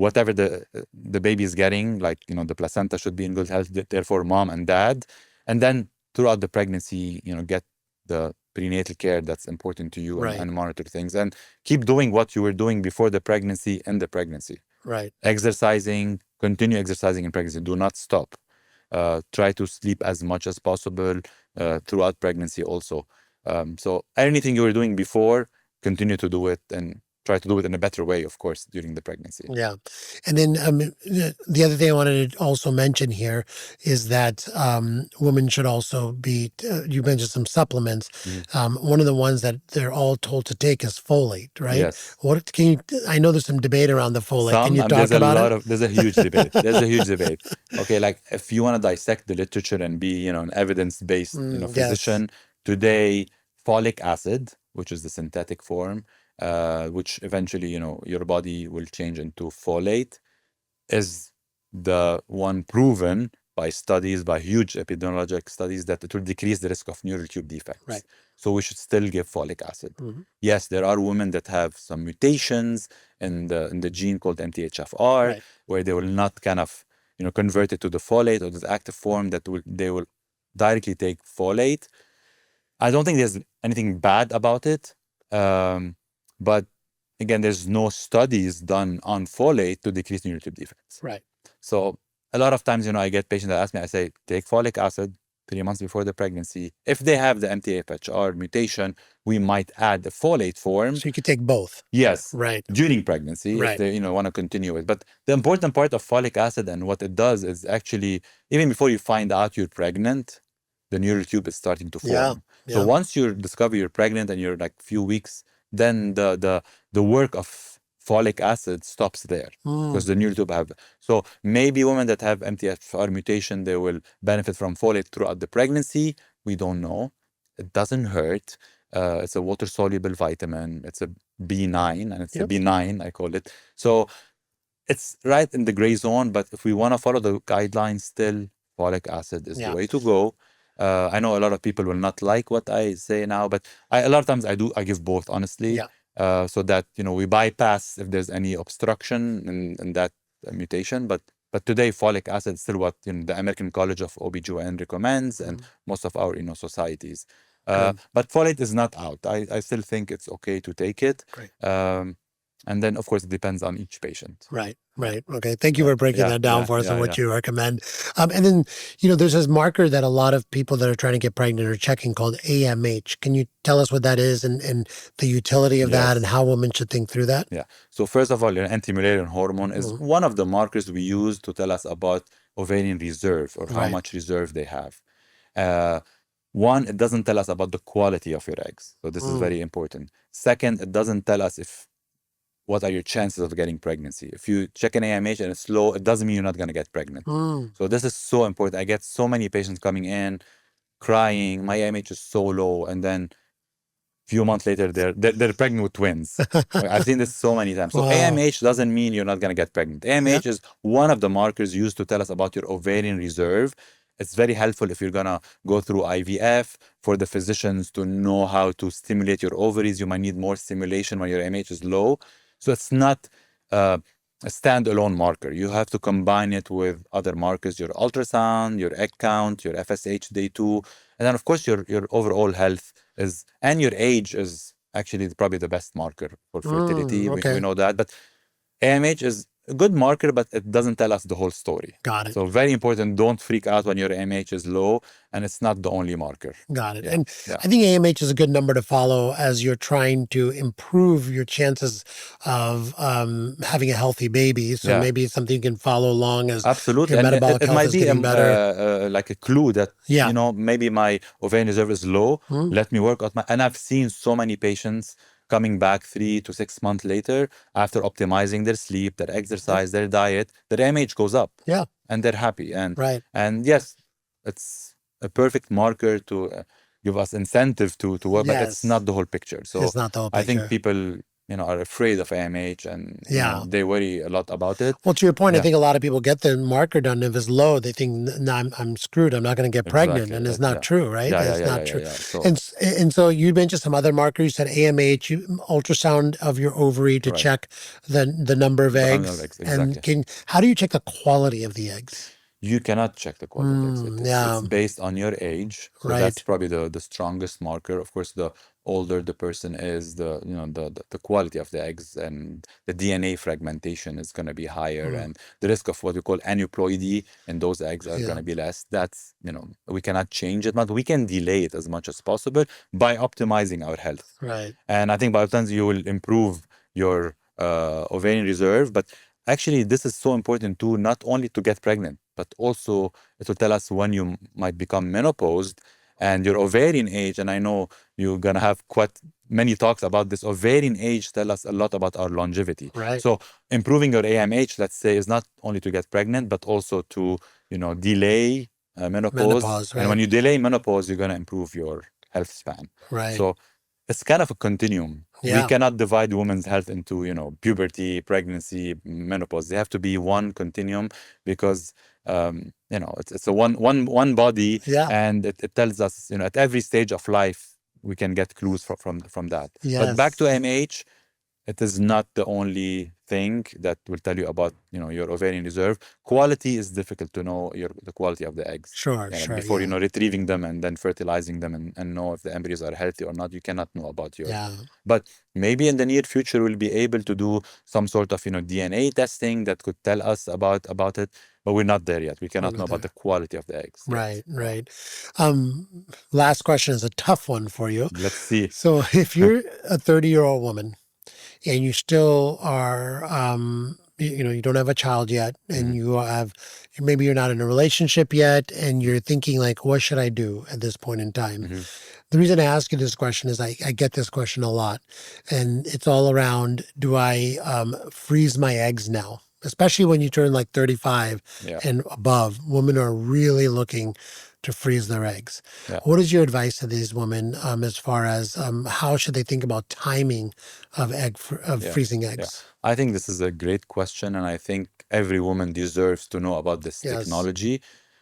Whatever the baby is getting, like, the placenta should be in good health, therefore mom and dad. And then throughout the pregnancy, get the prenatal care that's important to you, Right. and monitor things, and keep doing what you were doing before the pregnancy and the pregnancy. Right. Exercising, continue exercising in pregnancy. Do not stop. Try to sleep as much as possible throughout pregnancy also. So anything you were doing before, continue to do it, and try to do it in a better way, of course, during the pregnancy. Yeah. And then the other thing I wanted to also mention here is that women should also be, you mentioned some supplements. One of the ones that they're all told to take is folate, right? Yes. What can you, I know there's some debate around the folate. Can you talk about it? There's a huge debate. There's a huge debate. Okay, like if you want to dissect the literature and be, an evidence-based, physician, today, folic acid, which is the synthetic form, which eventually, your body will change into folate, is the one proven by studies, by huge epidemiologic studies, that it will decrease the risk of neural tube defects. Right. So we should still give folic acid. Yes, there are women that have some mutations in the gene called MTHFR, where they will not kind of, convert it to the folate or the active form, they will directly take folate. I don't think there's anything bad about it. But again, there's no studies done on folate to decrease neural tube defects. Right. So a lot of times, I get patients that ask me, I say, take folic acid 3 months before the pregnancy. If they have the MTHFR mutation, we might add the folate form. So you could take both. Yes. Right. During pregnancy, if they, want to continue it. But the important part of folic acid and what it does is actually, even before you find out you're pregnant, the neural tube is starting to form. So once you discover you're pregnant and you're like few weeks, then the work of folic acid stops there, because the neural tube have. So maybe women that have MTHFR mutation, they will benefit from folate throughout the pregnancy. We don't know. It doesn't hurt. It's a water-soluble vitamin. It's a B9, and it's a B9, I call it. So it's right in the gray zone, but if we want to follow the guidelines still, folic acid is the way to go. I know a lot of people will not like what I say now, but a lot of times I give both, honestly, so that, we bypass if there's any obstruction in that mutation. But today, folic acid is still what the American College of OB-GYN recommends, and most of our societies. But folate is not out. I still think it's okay to take it. And then, of course, it depends on each patient. Right. Okay. Thank you for breaking that down for us and what you recommend. And then, there's this marker that a lot of people that are trying to get pregnant are checking called AMH. Can you tell us what that is and the utility of that and how women should think through that? Yeah. So first of all, your anti-Mullerian hormone is one of the markers we use to tell us about ovarian reserve, or how much reserve they have. One, it doesn't tell us about the quality of your eggs. So this is very important. Second, it doesn't tell us what are your chances of getting pregnancy. If you check an AMH and it's low, it doesn't mean you're not going to get pregnant. So this is so important. I get so many patients coming in crying, my AMH is so low, and then few months later they're pregnant with twins. I've seen this so many times. So AMH doesn't mean you're not going to get pregnant. AMH is one of the markers used to tell us about your ovarian reserve. It's very helpful if you're going to go through IVF, for the physicians to know how to stimulate your ovaries. You might need more stimulation when your AMH is low. So it's not a standalone marker. You have to combine it with other markers, your ultrasound, your egg count, your FSH day 2. And then, of course, your overall health is, and your age is actually probably the best marker for fertility. We know that. But AMH is a good marker, but it doesn't tell us the whole story. Got it. So very important, don't freak out when your AMH is low, and it's not the only marker. Got it. And I think AMH is a good number to follow as you're trying to improve your chances of having a healthy baby. So maybe it's something you can follow along as absolutely. your metabolic it health might is be getting better. like a clue that, maybe my ovarian reserve is low. Let me work out and I've seen so many patients coming back 3 to 6 months later after optimizing their sleep, their exercise, their diet, their AMH goes up. And they're happy. And yes, it's a perfect marker to give us incentive to work, but it's not the whole picture. So it's not the whole picture. I think people are afraid of AMH, and Yeah. they worry a lot about it. Well, to your point, I Yeah, think a lot of people get the marker done. If it's low, they think, "No, I'm screwed. I'm not going to get pregnant," exactly. and it's not true, right? Yeah, yeah, It's yeah, not yeah, yeah, true. yeah. So And so you mentioned some other markers. You said AMH, ultrasound of your ovary to right, check the number of the under eggs. eggs, And exactly. how do you check the quality of the eggs? You cannot check the quality of eggs. It's Yeah, based on your age, so that's right. probably the strongest marker. Of course, the older the person is, the quality of the eggs and the DNA fragmentation is going to be higher, Mm, and the risk of what we call aneuploidy in those eggs are going yeah, to be less. That's, we cannot change it, but we can delay it as much as possible by optimizing our health. right, And I think by the time you will improve your ovarian reserve. But actually, this is so important too, not only to get pregnant, but also it will tell us when you might become menopaused and your ovarian age. And I know you're going to have quite many talks about this. Ovarian age tell us a lot about our longevity. right. So improving your AMH, let's say, is not only to get pregnant, but also to, delay menopause. Menopause, And when right, you delay menopause, you're going to improve your health span. right. So it's kind of a continuum. We Yeah, cannot divide women's health into, puberty, pregnancy, menopause. They have to be one continuum because, it's a one body, yeah, and it tells us, at every stage of life, we can get clues from that. But back to yes. MH, it is not the only thing that will tell you about, your ovarian reserve. Quality is difficult to know the quality of the eggs. Sure, Yeah, like sure, before, yeah, retrieving them and then fertilizing them, and know if the embryos are healthy or not. You cannot know about your. yeah, But maybe in the near future, we'll be able to do some sort of, DNA testing that could tell us about it. But we're not there yet. We we're cannot know not about there. the quality of the eggs yet. Right, Yeah. right. Last question is a tough one for you. Let's see. So if you're a 30-year-old woman and you still are, you don't have a child yet, and Mhm, maybe you're not in a relationship yet, and you're thinking like, what should I do at this point in time? mhm, The reason I ask you this question is I get this question a lot, and it's all around, do I freeze my eggs now? Especially when you turn like 35 yeah. and above, women are really looking to freeze their eggs. Yeah. What is your advice to these women as far as how should they think about timing of Yeah, freezing yeah. eggs? I think this is a great question, and I think every woman deserves to know about this Yes. technology,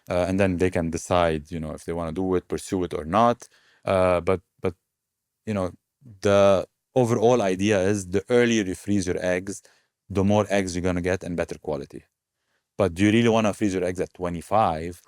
and then they can decide, if they want to do it, pursue it or not. But you know, the overall idea is the earlier you freeze your eggs, the more eggs you're gonna get and better quality. But do you really want to freeze your eggs at 25?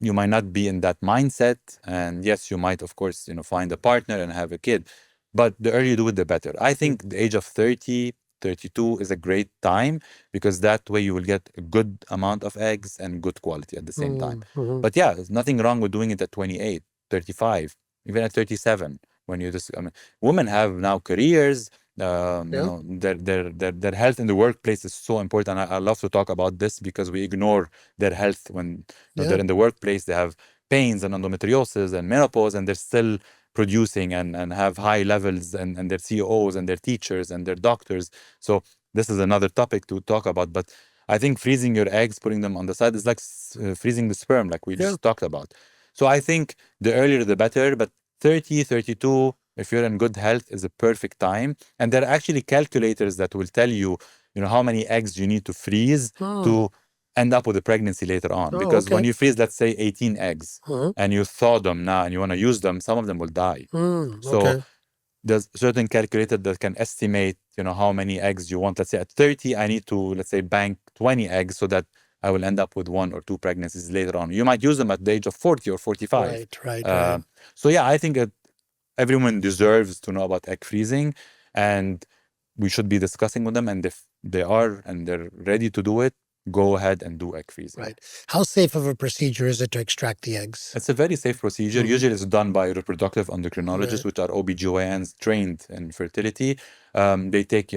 You might not be in that mindset. And yes, you might, of course, find a partner and have a kid. But the earlier you do it, the better. I think the age of 30, 32 is a great time because that way you will get a good amount of eggs and good quality at the same time. Mm-hmm. But yeah, there's nothing wrong with doing it at 28, 35, even at 37. When you just, I mean, women have now careers, Yeah. their health in the workplace is so important. I love to talk about this because we ignore their health when Yeah. they're in the workplace. They have pains and endometriosis and menopause, and they're still producing and have high levels, and their CEOs and their teachers and their doctors. So this is another topic to talk about. But I think freezing your eggs, putting them on the side, is like freezing the sperm, like we Yeah. just talked about. So I think the earlier the better, but 30, 32, if you're in good health, is a perfect time. And there are actually calculators that will tell you, how many eggs you need to freeze Oh. to end up with a pregnancy later on. Oh, Because when okay. you freeze, let's say 18 eggs, Uh-huh. and you thaw them now and you want to use them, some of them will die. So Okay. there's certain calculator that can estimate, how many eggs you want. Let's say at 30, I need to, let's say, bank 20 eggs so that I will end up with 1 or 2 pregnancies later on. You might use them at the age of 40 or 45. Right, right, Uh, right. so yeah, I think everyone deserves to know about egg freezing, and we should be discussing with them. And if they are and they're ready to do it, go ahead and do egg freezing. Right. How safe of a procedure is it to extract the eggs? It's a very safe procedure. Mhm. Usually it's done by reproductive endocrinologists, Right. which are OB-GYNs trained in fertility. They take,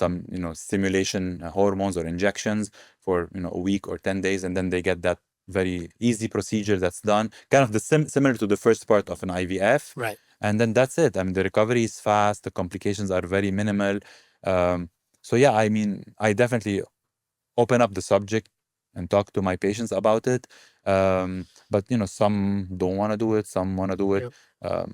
some, stimulation hormones or injections for, a week or 10 days, and then they get that very easy procedure that's done, kind of similar to the first part of an IVF. Right. And then that's it. I mean, the recovery is fast. The complications are very minimal. So yeah, I mean, I definitely open up the subject and talk to my patients about it. But some don't want to do it, some want to do it. Yep. Um,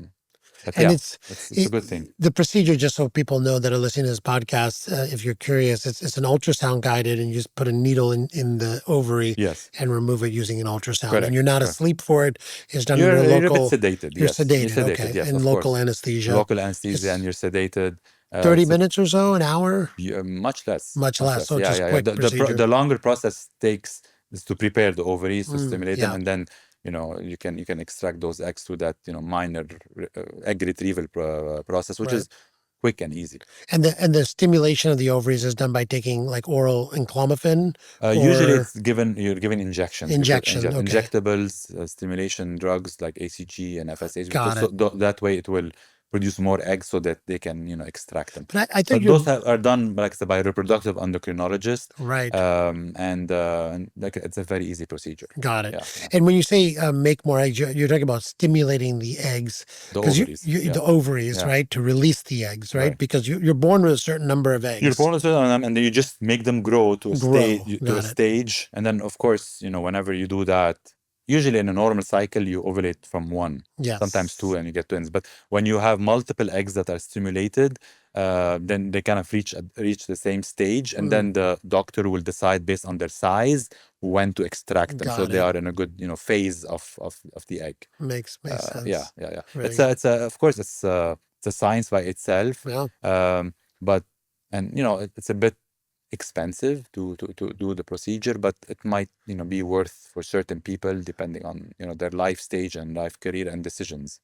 But And yeah, it's it's a good thing. the procedure, just so people know that are listening to this podcast, if you're curious, it's an ultrasound guided, and you just put a needle in the ovary Yes, and remove it using an ultrasound. And correct, you're not correct. asleep for it. It's done under You're a bit local, sedated. you're Yes, you're sedated, sedated. okay, Yes, and of local course. anesthesia. Local anesthesia, and It's you're sedated. 30 It's a minutes or so, an hour, much less, much much less. less. So it's Yeah, just yeah, yeah. quick procedure. The longer process takes is to prepare the ovaries, to stimulate them, Yeah, and then you can extract those eggs through that minor egg retrieval process, which right. is quick and easy. And the stimulation of the ovaries is done by taking like oral enclomiphene Usually, or you're given injections, injection. Okay, injectables, stimulation drugs like ACG and FSH, got because it. that way it will produce more eggs so that they can extract them. But I thought But you're those are done like I said, by a reproductive endocrinologist, right. and like it's a very easy procedure. Got it. Yeah, yeah. And when you say make more eggs, you're talking about stimulating the eggs, The because ovaries. Yeah, the ovaries, yeah, right, to release the eggs, right? right. Because you're born with a certain number of You're eggs. born with them, and then you just make them grow to a Got it. stage, and then of course, whenever you do that, usually in a normal cycle, you ovulate from one, Yes. sometimes two, and you get twins. But when you have multiple eggs that are stimulated, then they kind of reach the same stage, and then the doctor will decide based on their size when to extract them. So they are in a good phase of the egg. Makes sense. Yeah, yeah, yeah. Very It's of course it's a science by itself. Yeah. But it's a bit expensive to do the procedure, but it might be worth for certain people depending on their life stage and life career and decisions.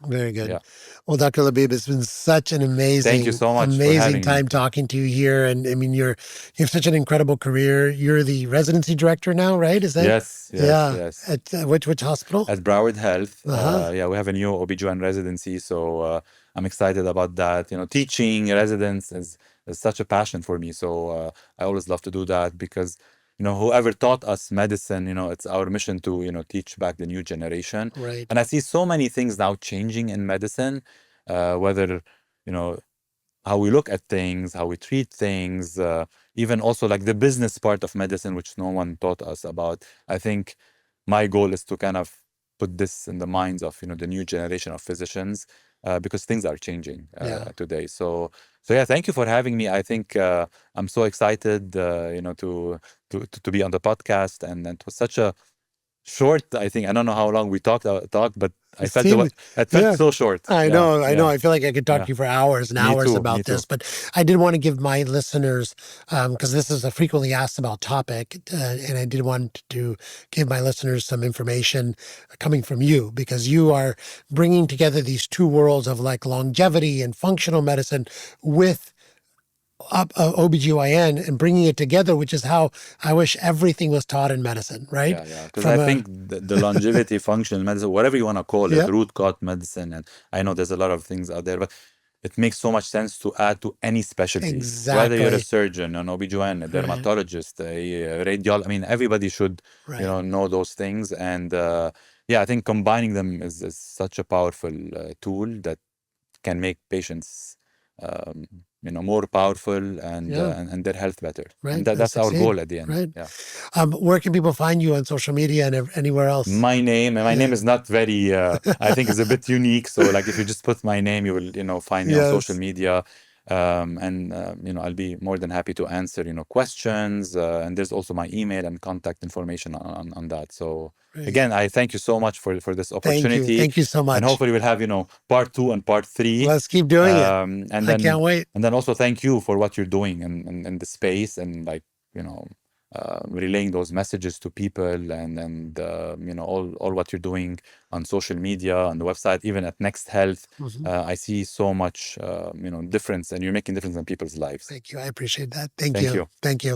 Very good. Yeah. Well, Dr. Labib, it's been such an amazing, Thank you so much for amazing having time me. talking to you here. And I mean, you have such an incredible career. You're the residency director now, right? Is that? Yes, yes, Yeah. yes. At which hospital? At Broward Health. Uh-huh. Yeah, we have a new OB-GYN residency, so I'm excited about that. Teaching residents is such a passion for me. So I always love to do that because whoever taught us medicine, it's our mission to teach back the new generation. Right. And I see so many things now changing in medicine, whether how we look at things, how we treat things, even also like the business part of medicine, which no one taught us about. I think my goal is to kind of put this in the minds of the new generation of physicians, because things are changing today. So yeah, thank you for having me. I think I'm so excited, to be on the podcast, and it was such a short. I think I don't know how long we talked, but I felt it felt so short. I know. I feel like I could talk to you for hours and hours Me about this, too. but I did want to give my listeners, because this is a frequently asked about topic, and I did want to give my listeners some information coming from you, because you are bringing together these two worlds of like longevity and functional medicine with OB-GYN and bringing it together, which is how I wish everything was taught in medicine, right? Yeah. Because I think the longevity, functional medicine, whatever you want to call it, root cause medicine, and I know there's a lot of things out there, but it makes so much sense to add to any specialty. Exactly. Whether you're a surgeon, an OB-GYN, a dermatologist, a radiologist, I mean, everybody should know those things. And I think combining them is such a powerful tool that can make patients more powerful and their health better. Right. And that's our goal at the end. Right. Yeah. Where can people find you on social media and anywhere else? My name is not very, I think it's a bit unique. So like if you just put my name, you will, find me on social media. I'll be more than happy to answer, questions. And there's also my email and contact information on that. So again, I thank you so much for this opportunity. Thank you so much. And hopefully we'll have, part 2 and part 3. Let's keep doing it. And then, I can't wait. And then also thank you for what you're doing in the space, and like, relaying those messages to people, and all what you're doing on social media, on the website, even at Next Health. I see so much difference, and you're making difference in people's lives. Thank you. I appreciate that. Thank you.